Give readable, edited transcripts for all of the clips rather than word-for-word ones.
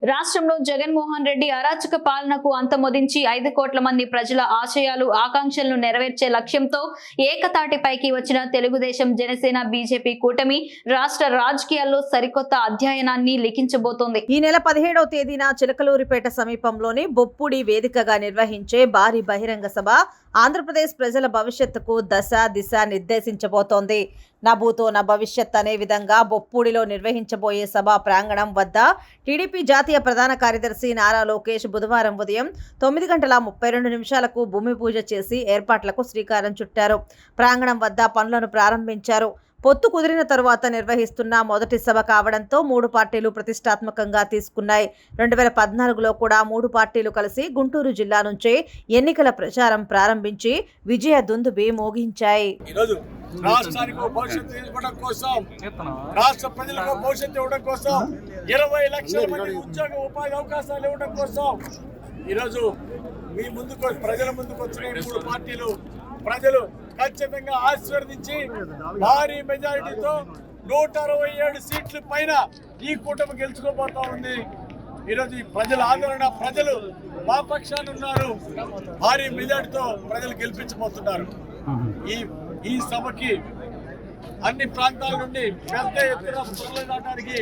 రాష్ట్రంలో జగన్మోహన్ రెడ్డి అరాచక పాలనకు అంతమొదించి 5 కోట్ల మంది ప్రజల ఆశయాలు ఆకాంక్షలను నెరవేర్చే లక్ష్యంతో ఏకతాటిపైకి వచ్చిన తెలుగుదేశం జనసేన బీజేపీ కూటమి రాష్ట్ర రాజకీయాల్లో సరికొత్త అధ్యయనాన్ని లిఖించబోతోంది. ఈ నెల 17వ తేదీన చిలకలూరిపేట సమీపంలోని బొప్పుడి వేదికగా నిర్వహించే భారీ బహిరంగ సభ ఆంధ్రప్రదేశ్ ప్రజల భవిష్యత్తుకు దశ దిశ నిర్దేశించబోతోంది. నభూతో నా భవిష్యత్ అనే విధంగా బొప్పుడిలో నిర్వహించబోయే సభ ప్రాంగణం వద్ద టీడీపీ జాతీయ ప్రధాన కార్యదర్శి నారా లోకేష్ బుధవారం ఉదయం 9:32 భూమి పూజ చేసి ఏర్పాట్లకు శ్రీకారం చుట్టారు. ప్రాంగణం వద్ద పనులను ప్రారంభించారు. పొత్తు కుదిరిన తరువాత నిర్వహిస్తున్న మొదటి సభ కావడంతో 3 పార్టీలు ప్రతిష్టాత్మకంగా తీసుకున్నాయి. 2014లో కూడా 3 పార్టీలు కలిసి గుంటూరు జిల్లా నుంచే ఎన్నికల ప్రచారం ప్రారంభించి విజయ దుందుబి మోగించాయి. రాష్ట్రానికి భవిష్యత్తు ఇవ్వడం కోసం, రాష్ట్ర ప్రజలకు భవిష్యత్తు ఇవ్వడం కోసం, 20 లక్షల మంది ఉద్యోగ ఉపాధి అవకాశాలు ఇవ్వడం కోసం ఈరోజు మీ ముందుకు ప్రజల ముందుకు వచ్చిన 3 పార్టీలు ప్రజలు ఖచ్చితంగా ఆశీర్వదించి భారీ మెజారిటీతో 167 సీట్ల పైన ఈ కూటమి గెలుచుకోబోతా ఉంది. ఈరోజు ఈ ప్రజల ఆదరణ, ప్రజలు మా పక్షాన ఉన్నారు. భారీ మెజారిటీతో ప్రజలు గెలిపించబోతున్నారు. ఈ సభకి అన్ని ప్రాంతాల నుండి పెద్ద ఎత్తున తరలిరావడానికి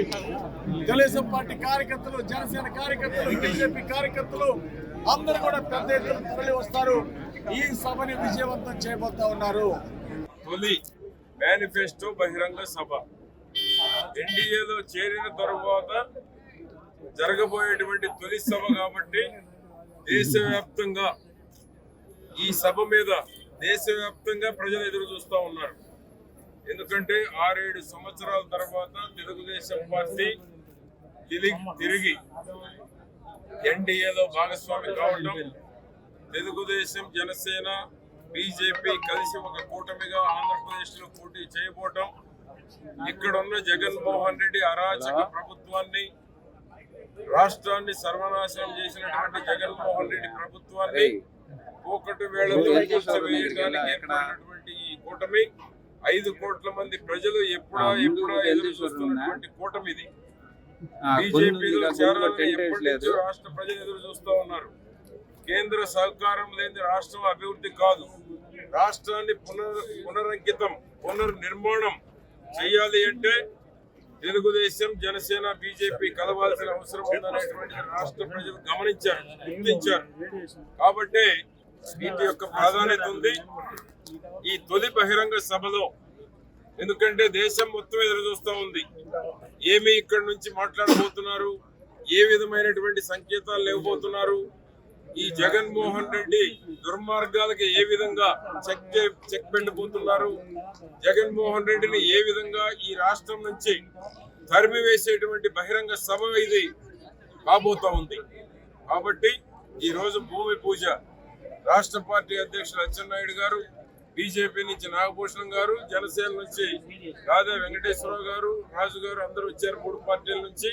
తెలుగుదేశం పార్టీ కార్యకర్తలు, జనసేన కార్యకర్తలు, బీజేపీ కార్యకర్తలు అందరూ కూడా పెద్ద ఎత్తున తరలి వస్తారు. ఈ సభని విజయవంతం చేయబోతా ఉన్నారు. తొలి మేనిఫెస్టో బహిరంగ సభ ఎన్డీఏలో చేరిన తరువాత జరగబోయేటువంటి తొలి సభ కాబట్టి దేశవ్యాప్తంగా ఈ సభ మీద దేశవ్యాప్తంగా ప్రజలు ఎదురు చూస్తూ ఉన్నారు. ఎందుకంటే 6-7 సంవత్సరాల తర్వాత తెలుగుదేశం పార్టీ తిరిగి ఎన్డీఏలో భాగస్వామి కావడం, తెలుగుదేశం, జనసేన, బీజేపీ కలిసి ఒక కూటమిగా ఆంధ్రప్రదేశ్లో పోటీ చేయబోవటం, ఇక్కడున్న జగన్మోహన్ రెడ్డి అరాచక ప్రభుత్వాన్ని, రాష్ట్రాన్ని సర్వనాశనం చేసినటువంటి జగన్మోహన్ రెడ్డి ప్రభుత్వాన్ని ఒకటి వేళతో కూర్చోవేయడానికి ఏర్పడినటువంటి ఈ కూటమి 5 కోట్ల మంది ప్రజలు ఎప్పుడో ఎదురు చూస్తున్నటువంటి కూటమి ఇది. బీజేపీలో చేరాలని ఎప్పటి నుంచో రాష్ట్ర ప్రజలు ఎదురు చూస్తూ ఉన్నారు. కేంద్ర సహకారం లేని రాష్ట్రం అభివృద్ధి కాదు. రాష్ట్రాన్ని పునరంకితం, పునర్నిర్మాణం చేయాలి అంటే తెలుగుదేశం, జనసేన, బీజేపీ కలవాల్సిన అవసరం ఉందనేటువంటి రాష్ట్ర ప్రజలు గమనించారు, గుర్తించారు. కాబట్టి వీటి యొక్క ప్రాధాన్యత ఉంది ఈ తొలి బహిరంగ సభలో. ఎందుకంటే దేశం మొత్తం ఎదురు చూస్తూ ఉంది. ఏమి ఇక్కడి నుంచి మాట్లాడబోతున్నారు, ఏ విధమైనటువంటి సంకేతాలు లేవబోతున్నారు, ఈ జగన్మోహన్ రెడ్డి దుర్మార్గాలకి ఏ విధంగా చెక్ పెట్టబోతున్నారు, జగన్మోహన్ రెడ్డిని ఏ విధంగా ఈ రాష్ట్రం నుంచి తరిమివేసేటువంటి బహిరంగ సభ ఇది కాబోతా ఉంది. కాబట్టి ఈ రోజు భూమి పూజ రాష్ట్ర పార్టీ అధ్యక్షులు అచ్చెన్నాయుడు గారు, బీజేపీ నుంచి నాగభూషణం గారు, జనసేన నుంచి రాధా వెంకటేశ్వరరావు గారు, రాజు గారు అందరూ వచ్చారు. 3 పార్టీల నుంచి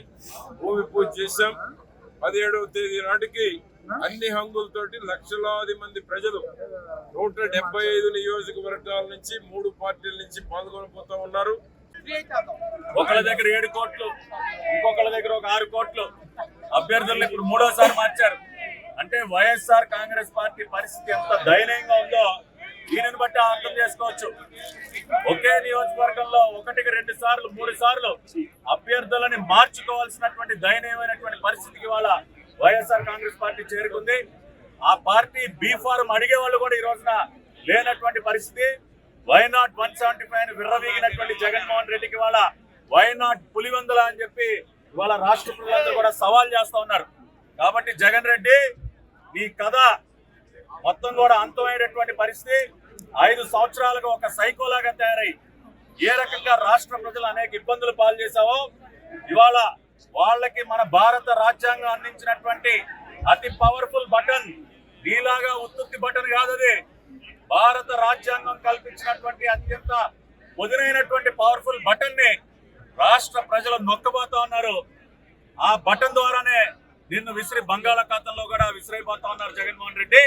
భూమి పూజ చేశాం. 17వ తేదీ నాటికి అన్ని హంగులతోటి లక్షలాది మంది ప్రజలు 175 నియోజకవర్గాల నుంచి 3 పార్టీల నుంచి పాల్గొనబోతా ఉన్నారు. ఒకళ్ళ దగ్గర 7 కోట్లు, ఇంకొకళ్ళ దగ్గర ఒక 6 కోట్లు అభ్యర్థులను ఇప్పుడు 3వసారి మార్చారు. అంటే వైఎస్ఆర్ కాంగ్రెస్ పార్టీ పరిస్థితి ఎంత దయనీయంగా ఉందో దీనిని బట్టి అర్థం చేసుకోవచ్చు. ఒకే నియోజకవర్గంలో 1కి 2 సార్లు 3 సార్లు అభ్యర్థులని మార్చుకోవాల్సినటువంటి దయనీయమైనటువంటి పరిస్థితికి వాళ్ళ వైఎస్ఆర్ కాంగ్రెస్ పార్టీ చేరుకుంది. ఆ పార్టీ బీఫారం అడిగే వాళ్ళు కూడా ఈ రోజున లేనటువంటి పరిస్థితి. వైనాట్ 175 విర్రవీగినటువంటి జగన్మోహన్ రెడ్డికి వాళ్ళ వైనాట్ పులివెందుల అని చెప్పి ఇవాళ రాష్ట్ర ప్రజలందరూ కూడా సవాల్ చేస్తూ ఉన్నారు. కాబట్టి జగన్ రెడ్డి ఈ కథ మొత్తం కూడా అంతమైనటువంటి పరిస్థితి. 5 సంవత్సరాలుగా ఒక సైకోలాగా తయారై ఏ రకంగా రాష్ట్ర ప్రజలు అనేక ఇబ్బందులు పాలు చేశావో ఇవాళ వాళ్ళకి మన భారత రాజ్యాంగం అందించినటువంటి అతి పవర్ఫుల్ బటన్, నీలాగా ఉత్తుత్తి బటన్ కాదు అది. భారత రాజ్యాంగం కల్పించినటువంటి అత్యంత పొదునైనటువంటి పవర్ఫుల్ బటన్ ని రాష్ట్ర ప్రజలు నొక్కబోతా ఉన్నారు. ఆ బటన్ ద్వారానే నిన్ను బంగాళాఖాతంలో కూడా విసిరైపోతా ఉన్నారు జగన్మోహన్ రెడ్డి.